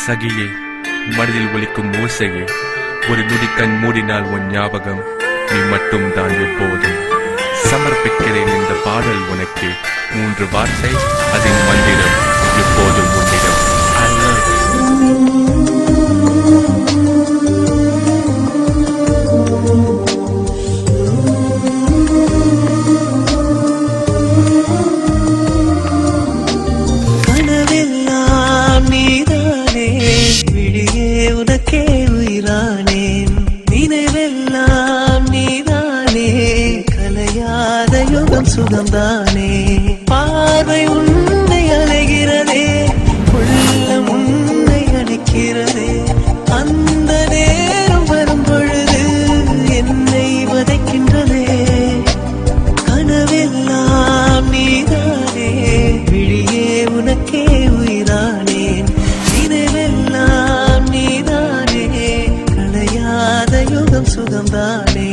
சகியே, மனதில் ஒலிக்கும் ஓசையே, ஒரு நொடிக்கண் மூடினால் உன் ஞாபகம் நீ மட்டும் தான் எப்போதும். சமர்ப்பிக்கிறேன் இந்த பாடல் உனக்கு, 3 வார்த்தை அதன் மந்திரம், எப்போதும் உன்னிடம். உனக்கே உயிரானேன், நினைவெல்லாம் நீதானே, கலையாத யுகம் சுகம்தானே. பார்வை உன்னை அலைகிறதே, உள்ளம் உன்னை அணைக்கிறதே, அந்த நேரம் வரும் பொழுது என்னை வதைக்கின்றதே. கனவெல்லாம் நீதானே, விழியே உனக்கே உயிரானேன், நினைவெல்லாம் நீதானே, கலையாத யுகம் சுகம்தானே.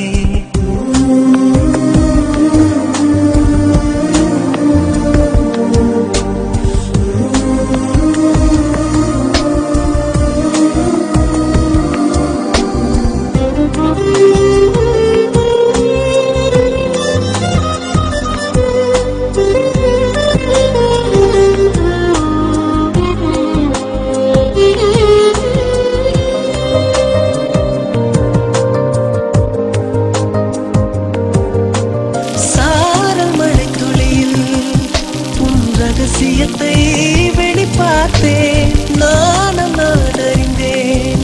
ரகசியத்தை வெளிப்பார்த்தேன், நானும் நான் அறிந்தேன்.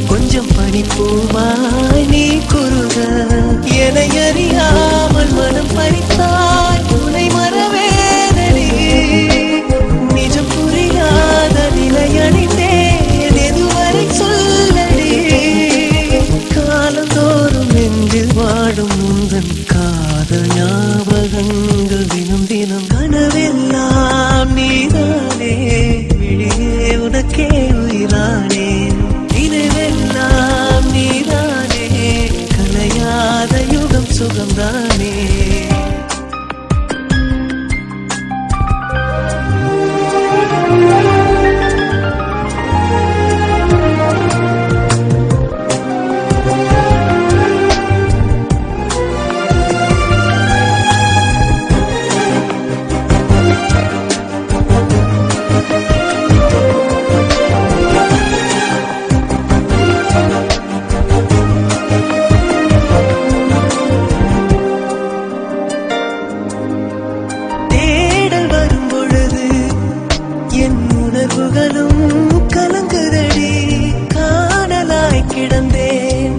கொஞ்சம் பனிப்பூவாய் நீ குறுக, என்னை அறியாமல் மனம் பறித்தாய், உன்னை மறவேனடி. நிஜம் புரியாத நிலை அடைந்தேன், எதுவரை சொல்லடி. காலந்தோறும் நெஞ்சில் வாடும் முந்தன் காதல் ஞாபகங்கள் தினம் தினம். கனவெல்லாம் நீதானே, விழியே உனக்கே உயிரானேன், நினைவெல்லாம் நீதானே, கலையாத யுகம் சுகம்தானே. உணர்வுகளும் கலங்குதடி, காணலாய் கிடந்தேன்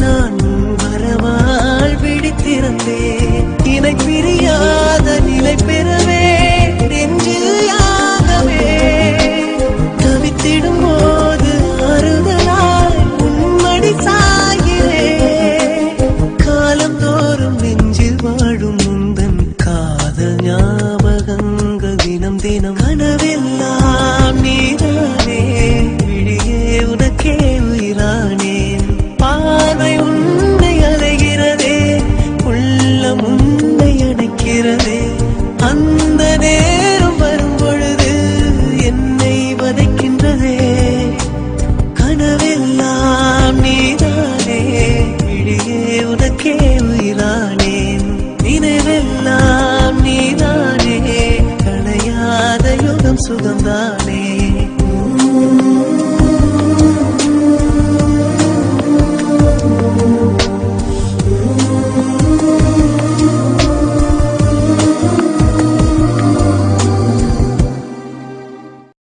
நான், வரவால் விழித்திருந்தேன். இணை பிரியாத நிலை பெறவே நெஞ்சில் யாகவே, தவித்திடும் போது ஆறுதலாய் உன்மடி சாகிறேன். காலம் தோறும் நெஞ்சில் வாழும் முந்தன் காதல் ஞாபகங்கள் தினம் தினம். கனவெல்லாம் நீதானே, விழியே உனக்கே உயிரானேன், பார்வை உன்னை அலைகிறதே, உள்ளம் உன்னை அணைக்கிறதே, அந்த நேரம் வரும் பொழுது என்னை வதைக்கின்றதே. கனவெல்லாம் நீதானே, விழியே உனக்கே உயிரானேன், நினைவெல்லாம் நீதானே, கலையாத யுகம் சுகம்தானே.